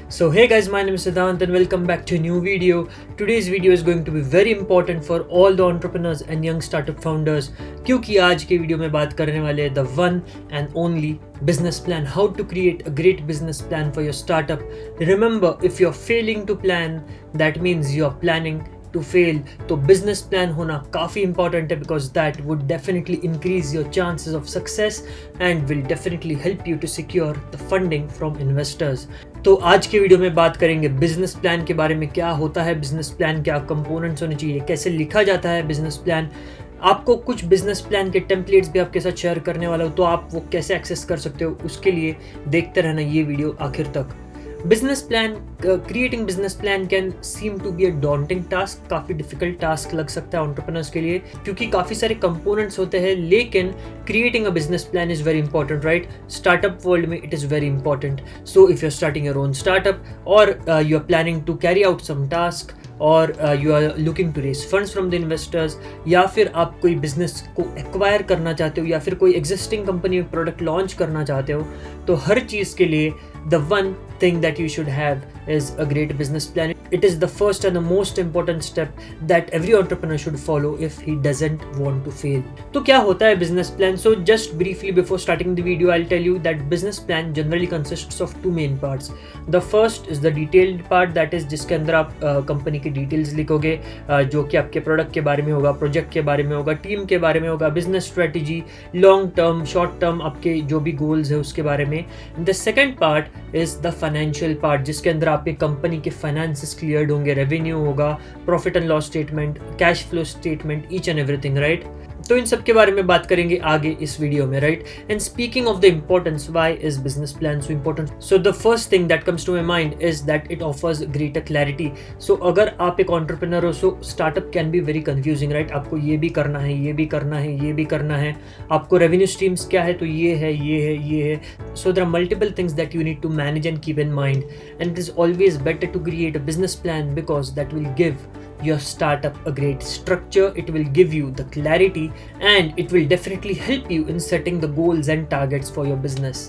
So hey guys, my name is Siddhant and welcome back to a new video. Today's video is going to be very important for all the entrepreneurs and young startup founders क्योंकि आज के video में बात करने वाले हैं the one and only business plan, how to create a great business plan for your startup. Remember, if you're failing to plan, that means you're planning to fail. तो business plan होना काफी important है because that would definitely increase your chances of success and will definitely help you to secure the funding from investors. तो आज के video में बात करेंगे बिजनेस प्लान के बारे में, क्या होता है बिजनेस प्लान, क्या कंपोनेंट्स होने चाहिए, कैसे लिखा जाता है बिजनेस प्लान. आपको कुछ बिजनेस प्लान के टेम्पलेट्स भी आपके साथ शेयर करने वाला हूँ, तो आप वो कैसे एक्सेस कर सकते हो उसके लिए देखते रहना ये वीडियो आखिर तक. Business plan, creating business plan can seem to be a daunting task, काफ़ी डिफिकल्ट टास्क लग सकता है एंटरप्रेन्योर्स के लिए क्योंकि काफ़ी सारे कंपोनेंट्स होते हैं, लेकिन creating a business plan is very important, right. Startup world में it is very important. So if you are starting your own startup और you are planning to carry out some task और you are looking to raise funds from the investors, या फिर आप कोई business को acquire करना चाहते हो या फिर कोई एग्जिस्टिंग कंपनी में प्रोडक्ट लॉन्च करना चाहते हो, तो हर चीज़ के लिए the one thing that you should have is a great business plan. It is the first and the most important step that every entrepreneur should follow if he doesn't want to fail. तो क्या होता है business plan? So just briefly before starting the video, I'll tell you that business plan generally consists of two main parts. The first is the detailed part, that is जिसके अंदर आप company की details लिखोगे, जो कि आपके product के बारे में होगा, प्रोजेक्ट के बारे में होगा, टीम के बारे में होगा, business strategy, long term, short term, आपके जो भी गोल्स है उसके बारे में. The second part is the financial part, जिसके अंदर आपके कंपनी के फाइनेंसेस क्लियर्ड होंगे, रेवेन्यू होगा, profit and loss statement, cash flow statement, each and everything, right. तो इन सब के बारे में बात करेंगे आगे इस वीडियो में, right. And speaking of the importance, why is business plan so important? So the first thing that comes to my mind is that it offers greater clarity. So अगर आप एक एंटरप्रेन्योर हो, so startup can be very confusing, right. आपको ये भी करना है, ये भी करना है, ये भी करना है, आपको रेवेन्यू स्ट्रीम्स क्या है, तो ये है, ये है, ये है. So there are multiple things that you need to manage and keep in mind, and it is always better to create a business plan because that will give your startup a great structure, it will give you the clarity, and it will definitely help you in setting the goals and targets for your business.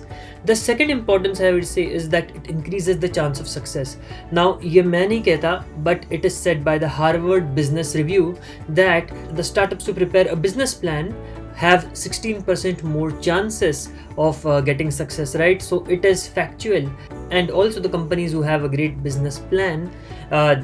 The second importance I would say is that it increases the chance of success. Now ये मैं नहीं कहता, but it is said by the Harvard Business Review that the startups who prepare a business plan have 16% more chances of getting success, right? So it is factual. And also the companies who have a great business plan,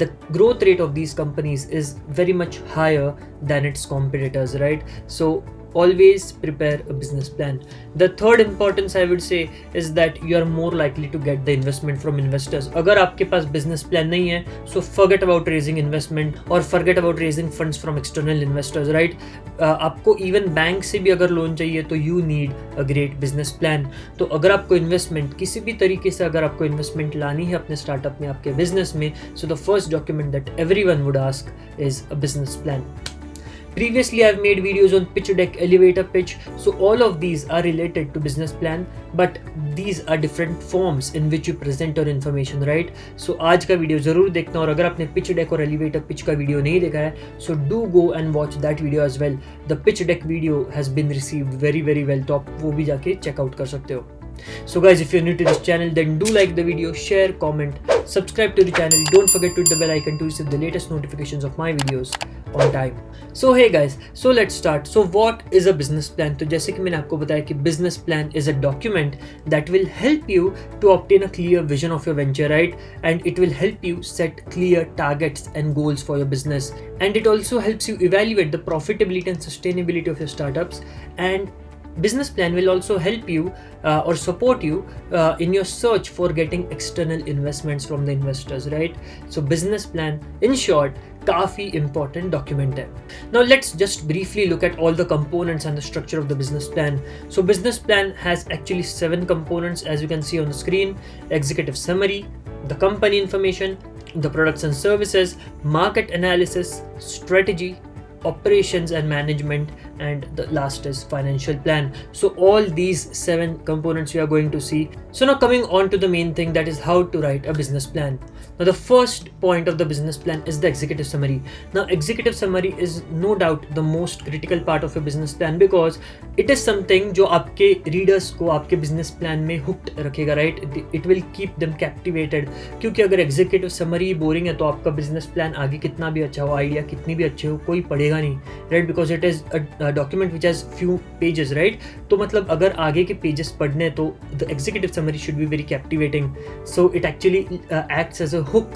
the growth rate of these companies is very much higher than its competitors, right? So always prepare a business plan. The third importance I would say is that you are more likely to get the investment from investors. अगर आपके पास business plan नहीं है, so forget about raising investment or forget about raising funds from external investors, right? आपको even bank से भी अगर loan चाहिए तो you need a great business plan. तो अगर आपको investment किसी भी तरीके से अगर आपको investment लानी है अपने startup में, आपके business में, so the first document that everyone would ask is a business plan. Previously, I've made videos on pitch deck, elevator pitch. So all of these are related to business plan, but these are different forms in which you present your information, right? So आज का video जरूर देखना, और अगर आपने pitch deck और elevator pitch का video नहीं देखा है, so do go and watch that video as well. The pitch deck video has been received very very well, तो आप वो भी जाके check out कर सकते हो. So guys, if you're new to this channel, then do like the video, share, comment, subscribe to the channel. Don't forget to hit the bell icon to receive the latest notifications of my videos on time. So hey guys, so let's start. So what is a business plan? तो जैसे कि मैंने आपको बताया कि business plan is a document that will help you to obtain a clear vision of your venture, right? And it will help you set clear targets and goals for your business. And it also helps you evaluate the profitability and sustainability of your startups. And business plan will also help you or support you in your search for getting external investments from the investors, right? So business plan, in short, काफी important document है. Now let's just briefly look at all the components and the structure of the business plan. So business plan has actually 7 components, as you can see on the screen: executive summary, the company information, the products and services, market analysis, strategy, operations and management, and the last is financial plan. So all these 7 components we are going to see. So now coming on to the main thing, that is how to write a business plan. Now the first point of the business plan is the executive summary. Now executive summary is no doubt the most critical part of a business plan because it is something जो आपके readers को आपके business plan में hooked रखेगा, right? It will keep them captivated. क्योंकि अगर executive summary boring है तो आपका business plan आगे कितना भी अच्छा हो, idea कितनी भी अच्छी हो, कोई पढ़ेगा नहीं, right? Because it is a document which has few pages, right? तो मतलब अगर आगे के pages पढ़ने तो the executive summary should be very captivating. So it actually acts as a hook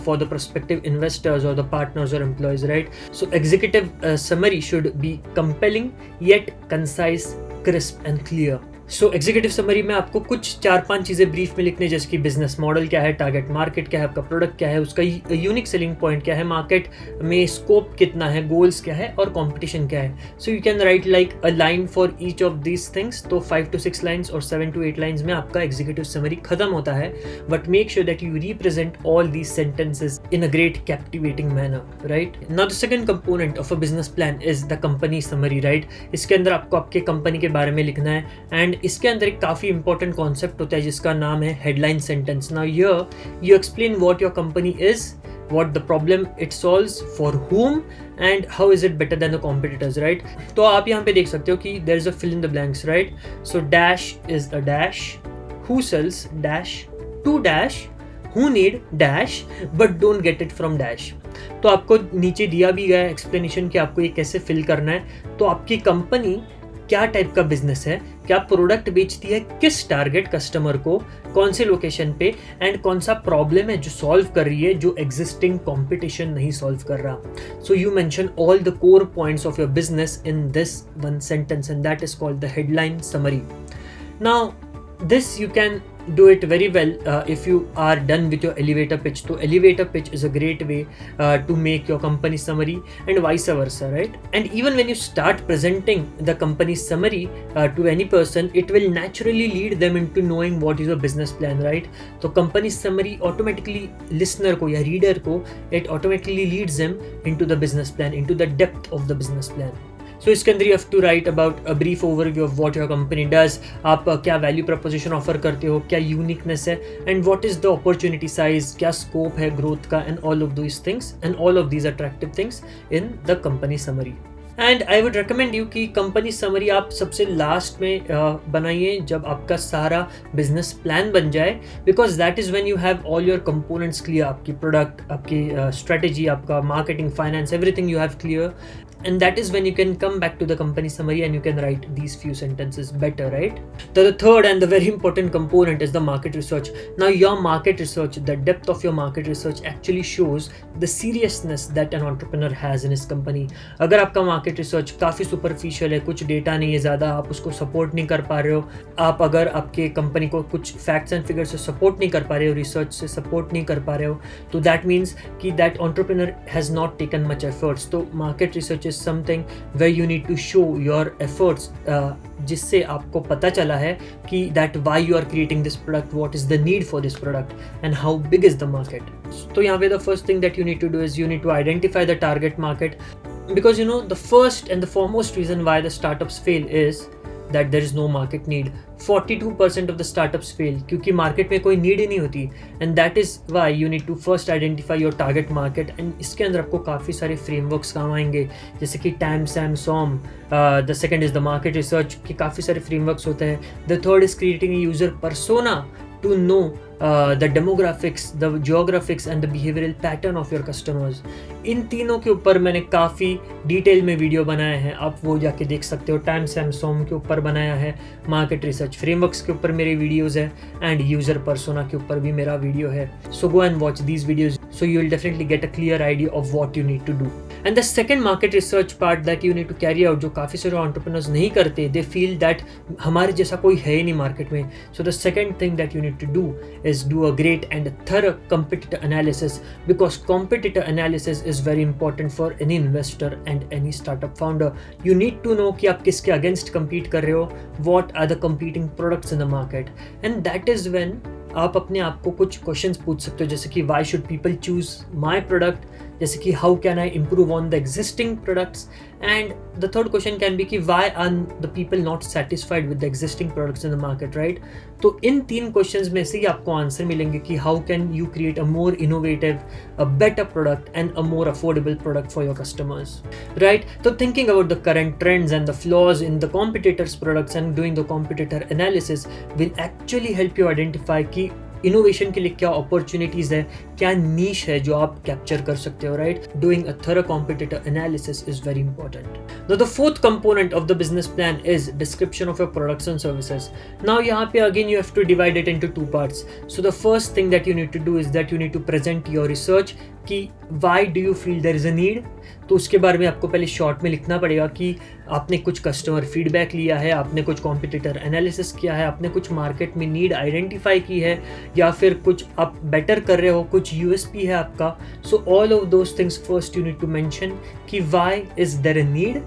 for the prospective investors or the partners or employees, right? So executive summary should be compelling yet concise, crisp and clear. So executive summary में आपको कुछ 4-5 चीज़ें brief में लिखने, जैसे कि business model क्या है, टारगेट मार्केट क्या है, आपका प्रोडक्ट क्या है, उसका यूनिक सेलिंग पॉइंट क्या है, मार्केट में स्कोप कितना है, गोल्स क्या है और कंपटीशन क्या है. So you can write like a line for each of these things. तो 5 to 6 लाइन्स और 7 to 8 लाइन्स में आपका एग्जीक्यूटिव समरी खत्म होता है. But make sure that you represent all these sentences in a great captivating manner, right. Now the second component of a business plan is the company summary, right. इसके अंदर आपको आपके company के बारे में लिखना है एंड इसके अंदर एक काफ़ी इंपॉर्टेंट कॉन्सेप्ट होता है जिसका नाम है headline sentence. Now here you explain what your company is, what the problem it solves, for whom and how is it better than the competitors, right? तो आप यहाँ पे देख सकते हो कि there is a fill in the blanks, right? So dash is a dash, who sells dash, to dash, who need dash but don't get it from dash. तो आपको नीचे दिया भी गया है एक्सप्लेनेशन कि आपको ये कैसे फिल करना है. तो आपकी कंपनी क्या टाइप का बिजनेस है, क्या प्रोडक्ट बेचती है, किस टारगेट कस्टमर को, कौन से लोकेशन पे एंड कौन सा प्रॉब्लम है जो सॉल्व कर रही है जो एग्जिस्टिंग कंपटीशन नहीं सॉल्व कर रहा. So you mention all the core points of your business in this one sentence and that is called the headline summary. Now this you can do it very well if you are done with your elevator pitch. So elevator pitch is a great way to make your company summary and vice versa, right? And even when you start presenting the company summary to any person, it will naturally lead them into knowing what is your business plan, right? So company summary automatically listener को या reader को it automatically leads them into the business plan, into the depth of the business plan. So इसके अंदर you have to write about a brief overview of what your company does. आप क्या value preposition offer करते हो, क्या uniqueness है and what is the opportunity size, क्या scope है ग्रोथ का and all of these things and all of these attractive things in the company summary. And I would recommend you कि company summary आप सबसे last में बनाइए जब आपका सारा बिजनेस प्लान बन जाए, because that is when you have all your components clear. आपकी प्रोडक्ट, आपकी स्ट्रेटेजी, आपका marketing, finance, everything you have clear, and that is when you can come back to the company summary and you can write these few sentences better, right? The third and the very important component is the market research. Now your market research, the depth of your market research actually shows the seriousness that an entrepreneur has in his company. अगर आपका market research काफ़ी superficial है, कुछ data नहीं है ज़्यादा, आप उसको सपोर्ट नहीं कर पा रहे हो, आप अगर आपके कंपनी को कुछ फैक्ट्स एंड फिगर्स से सपोर्ट नहीं कर पा रहे हो, रिसर्च से सपोर्ट नहीं कर पा रहे हो, तो दैट मीन्स कि that entrepreneur has not taken much efforts. तो market research is something where you need to show your efforts, जिससे आपको पता चला है कि that why you are creating this product, what is the need for this product and how big is the market. तो यहाँ पे the first thing that you need to do is you need to identify the target market, because you know the first and the foremost reason why the startups fail is that there is no market need. 42% of the startups fail क्योंकि market में कोई need ही नहीं होती, and that is why you need to first identify your target market. and इसके अंदर आपको काफ़ी सारे फ्रेमवर्क्स काम आएंगे, जैसे कि TAM SAM SOM. The second is the market research के काफ़ी सारे फ्रेमवर्क्स होते हैं. The third is creating a user persona to know the demographics, the geographics and the behavioral pattern of your customers. इन तीनों के ऊपर मैंने काफ़ी डिटेल में वीडियो बनाए हैं, आप वो जाके देख सकते हो. टाइम सैमसोम के ऊपर बनाया है, मार्केट रिसर्च फ्रेमवर्क्स के ऊपर मेरे वीडियोज़ है एंड यूज़र पर्सोना के ऊपर भी मेरा वीडियो है. So go and watch these videos so you will definitely get a clear idea of what you need to do. And the second market research part that you need to carry out, जो काफ़ी सारे entrepreneurs नहीं करते, they feel that हमारे जैसा कोई है ही नहीं मार्केट में. So the second thing that you need to do is do a great and thorough competitor analysis, because competitor analysis is very important for any investor and any startup founder. You need to know कि आप किसके against compete कर रहे हो, what are the competing products in the market, and that is when आप अपने आप को कुछ क्वेश्चंस पूछ सकते हो, जैसे कि why should people choose my product, जैसे कि how can I improve on the existing products, and the third question can be कि why are the people not satisfied with the existing products in the market, right. तो इन 3 questions में से ही आपको answer मिलेंगे कि how can you create a more innovative, a better product and a more affordable product for your customers, right. तो thinking about the current trends and the flaws in the competitors' products and doing the competitor analysis will actually help you identify कि innovation के लिए क्या opportunities है, क्या नीश है जो आप कैप्चर कर सकते हो, right. Doing a thorough competitor analysis is very important. Now the fourth component of the business plan is description of your products and services. Now यहाँ पे again you have to divide it into 2 parts. So the first thing that you need to do is that you need to present your research कि why do you feel there is a need. तो उसके बारे में आपको पहले short में लिखना पड़ेगा कि आपने कुछ कस्टमर फीडबैक लिया है, आपने कुछ कॉम्पिटिटर एनालिसिस किया है, आपने कुछ मार्केट में नीड आइडेंटिफाई की है, या फिर कुछ आप बेटर कर रहे हो, कुछ यूएसपी है आपका. So all of those things first you need to mention कि why is there a need.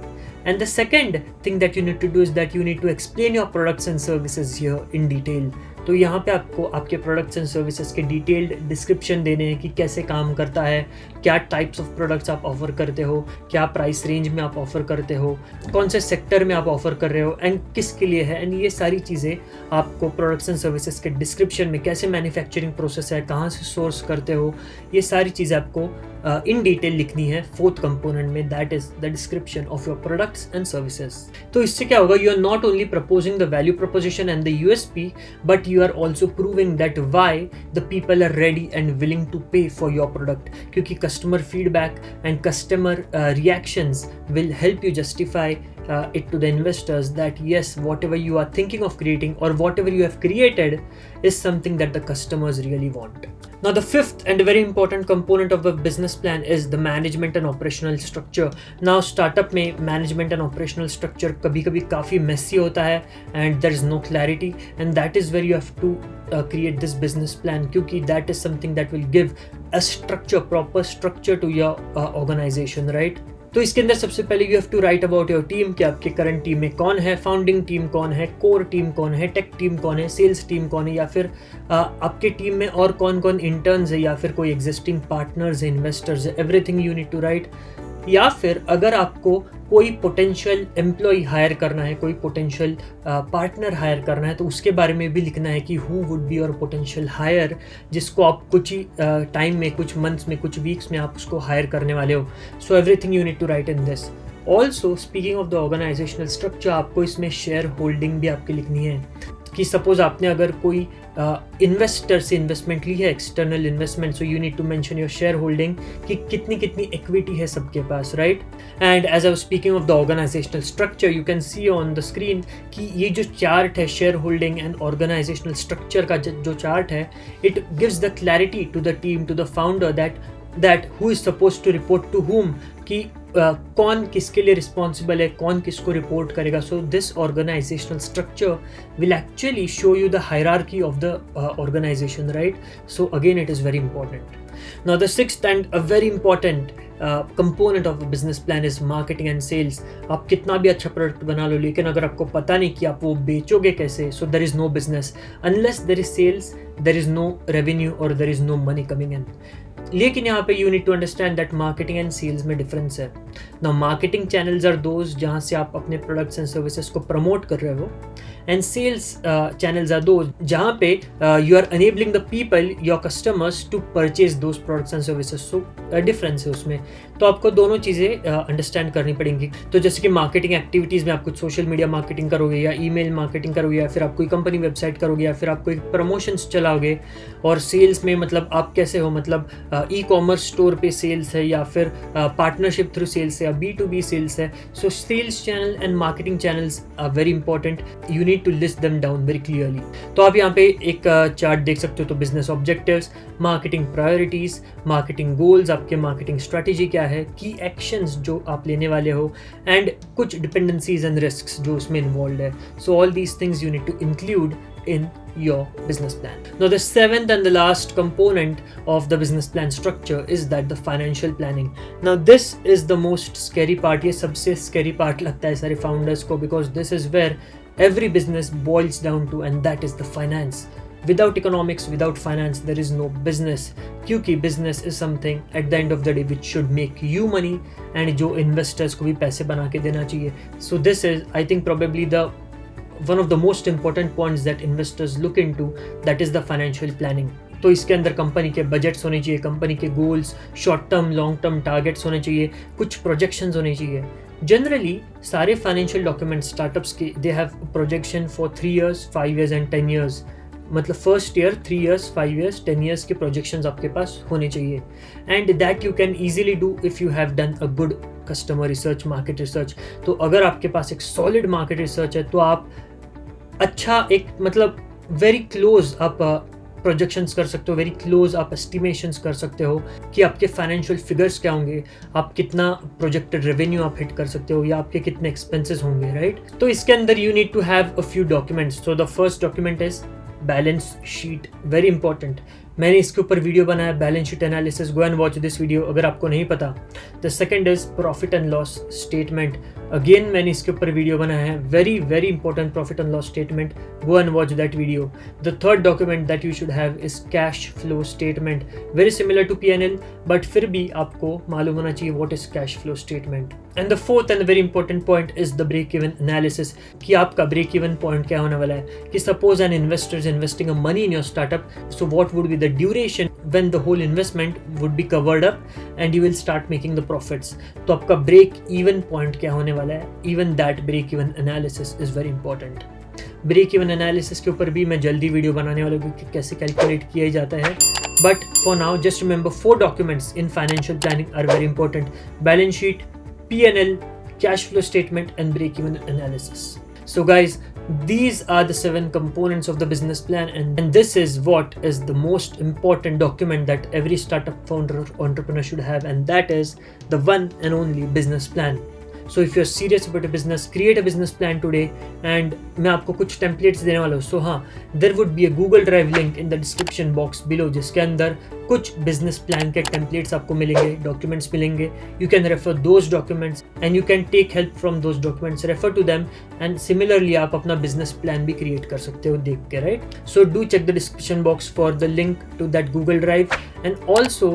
And the second thing that you need to do is that you need to explain your products and services here in detail. तो यहाँ पे आपको आपके products and services के detailed description देने हैं कि कैसे काम करता है, क्या टाइप्स ऑफ प्रोडक्ट्स आप ऑफर करते हो, क्या प्राइस रेंज में आप ऑफर करते हो, कौन से सेक्टर में आप ऑफर कर रहे हो एंड किसके लिए है. एंड ये सारी चीज़ें आपको प्रोडक्ट्स एंड सर्विसेज के डिस्क्रिप्शन में, कैसे मैन्युफैक्चरिंग प्रोसेस है, कहाँ से सोर्स करते हो, ये सारी चीज़ें आपको इन डिटेल लिखनी है फोर्थ कंपोनेंट में, that is the description of your products and services. तो इससे क्या होगा, you are not only proposing the value proposition and the USP, but you are also proving that why the people are ready and willing to pay for your product, क्योंकि customer feedback and customer reactions will help you justify it to the investors that yes, whatever you are thinking of creating or whatever you have created is something that the customers really want. Now the fifth and very important component of the business plan is the management and operational structure. Now startup में management and operational structure कभी-कभी काफ़ी messy होता है and there is no clarity, and that is where you have to create this business plan, क्योंकि that is something that will give a structure, proper structure to your organization, right? तो इसके अंदर सबसे पहले you have to write about your team कि आपके current team में कौन है, फाउंडिंग टीम कौन है, कोर टीम कौन है, टेक टीम कौन है, सेल्स टीम कौन है, या फिर आपके टीम में और कौन कौन इंटर्न्स है, या फिर कोई एग्जिस्टिंग पार्टनर्स है, इन्वेस्टर्स है, everything you need to write. या फिर अगर आपको कोई पोटेंशियल एम्प्लॉय हायर करना है, कोई पोटेंशियल पार्टनर हायर करना है, तो उसके बारे में भी लिखना है कि who would be your potential hire, जिसको आप कुछ ही टाइम में, कुछ मंथ्स में, कुछ वीक्स में आप उसको हायर करने वाले हो. So everything you need to write in this. Also speaking of the organisational structure, आपको इसमें शेयर होल्डिंग भी आपकी लिखनी है कि सपोज आपने अगर कोई इन्वेस्टर से इन्वेस्टमेंट ली है, external investment, so you need to mention your shareholding कि कितनी कितनी इक्विटी है सबके पास, right. And as I was speaking of the organisational structure, you can see on the screen कि ये जो चार्ट है shareholding and organisational structure का जो चार्ट है, it gives the clarity to the team, to the founder that who is suppose to report to whom, कि कौन किसके लिए रिस्पॉन्सिबल है, कौन किसको रिपोर्ट करेगा. So this organisational structure will actually show you the hierarchy of the organisation, right. So again it is very important. Now the sixth and a very important component of a business plan is marketing and sales. आप कितना भी अच्छा product बना लो, लेकिन अगर आपको पता नहीं कि आप वो बेचोगे कैसे, so there is no business. Unless there is sales, there is no revenue or there is no money coming in. लेकिन यहाँ पे you need to understand that marketing and sales में difference है. Now marketing channels are those जहाँ से आप अपने products and services को promote कर रहे हो, and sales channels are those जहाँ पे you are enabling the people, your customers to purchase those products and services. So difference है उसमें. तो आपको दोनों चीज़ें अंडरस्टैंड करनी पड़ेंगी. तो जैसे कि मार्केटिंग एक्टिविटीज़ में आप कुछ सोशल मीडिया मार्केटिंग करोगे, या ईमेल मार्केटिंग करोगे, या फिर आप कोई कंपनी वेबसाइट करोगे, या फिर आप कोई प्रमोशंस चलाओगे. और सेल्स में मतलब आप कैसे हो, मतलब ई कॉमर्स स्टोर पे सेल्स है, या फिर पार्टनरशिप थ्रू सेल्स है, या B2B सेल्स है. So sales channel and marketing channels are very important. You need to list them down very clearly. तो आप यहाँ पे एक चार्ट देख सकते हो. तो business objectives, marketing priorities, marketing goals, आपके मार्केटिंग स्ट्रैटेजी क्या है, की एक्शंस जो आप लेने वाले हो, एंड कुछ डिपेंडेंसीज एंड रिस्क्स जो उसमें इन्वॉल्व है. So all these things you need to include in your business plan. Now the seventh and the last component of the business plan structure is that the financial planning. Now this is the most scary part. ये सबसे scary part लगता है सारे founders को, because this is where every business boils down to, and that is the finance. Without economics, without finance, there is no business. क्योंकि business is something at the end of the day which should make you money and जो investors को भी पैसे बना के देना चाहिए. So this is, I think, probably the one of the most important points that investors look into, that is the financial planning. तो इसके अंदर कंपनी के बजट्स होने चाहिए, कंपनी के goals, short term long term targets होने चाहिए, कुछ प्रोजेक्शंस होने चाहिए. जनरली सारे फाइनेंशियल डॉक्यूमेंट्स स्टार्टअप्स के they have projection for 3 years, 5 years and 10 years. मतलब first year 3 years, 5 years, 10 years के प्रोजेक्शंस आपके पास होने चाहिए. And that you can easily do if you have done a good customer research, market research. तो अगर आपके पास एक सॉलिड मार्केट रिसर्च है तो आप अच्छा एक मतलब वेरी क्लोज आप प्रोजेक्शंस कर सकते हो, वेरी क्लोज आप एस्टिमेशंस कर सकते हो कि आपके फाइनेंशियल फिगर्स क्या होंगे, आप कितना प्रोजेक्टेड रेवेन्यू आप हिट कर सकते हो या आपके कितने एक्सपेंसेस होंगे, राइट. तो इसके अंदर you need to have a few documents. So the first document is balance sheet, very important. मैंने इसके ऊपर वीडियो बनाया, balance sheet analysis, go and watch this video अगर आपको नहीं पता. The second is profit and loss statement. Again मैंने इसके ऊपर वीडियो बनाया है, very very important profit and loss statement, go and watch that video. The third document that you should have is cash flow statement, very similar to P&L, but फिर भी आपको मालूम होना चाहिए what is cash flow statement. And the fourth and very important point is the break even analysis, कि आपका break even point क्या होने वाला है. कि suppose an investor is investing a money in your startup, so what would be the duration when the whole investment would be covered up and you will start making the profits. तो आपका break even point क्या होने वाला है, even that break even analysis is very important. break even analysis के ऊपर भी मैं जल्दी वीडियो बनाने वाला हूँ कि कैसे कैलकुलेट किया जाता है. But for now just remember 4 documents in financial planning are very important: balance sheet, P&L, cash flow statement and break even analysis. So guys, these are the 7 components of the business plan, and this is what is the most important document that every startup founder or entrepreneur should have, and that is the one and only business plan. So if you're serious about a business, create a business plan today. And मैं आपको कुछ templates देने वाला हूँ. So हाँ, there would be a Google Drive link in the description box below, जिसके अंदर कुछ business plan के templates आपको मिलेंगे, documents मिलेंगे. You can refer those documents and you can take help from those documents, refer to them, and similarly आप अपना business plan भी create कर सकते हो देख के, right? So do check the description box for the link to that Google Drive and also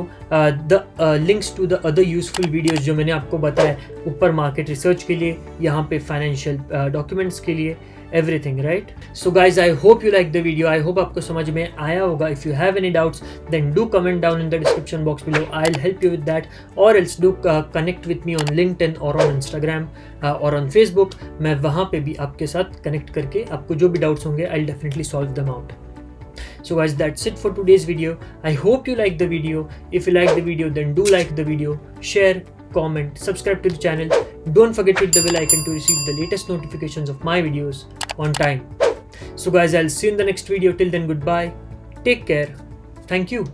the links to the other useful videos जो मैंने आपको बताया, ऊपर market research के लिए, यहाँ पे financial documents के लिए, everything, right? So guys, I hope you like the video. I hope आपको समझ में आया होगा. If you have any doubts, then do comment down in the description box below. I'll help you with that, or else do connect with me on LinkedIn or on Instagram or on Facebook. मैं वहाँ पे भी आपके साथ connect करके आपको जो भी doubts होंगे, I'll definitely solve them out. So guys, that's it for today's video. I hope you like the video. If you like the video, then do like the video, share, comment, subscribe to the channel. Don't forget to hit the bell icon to receive the latest notifications of my videos on time. So guys, I'll see you in the next video. Till then, goodbye. Take care. Thank you.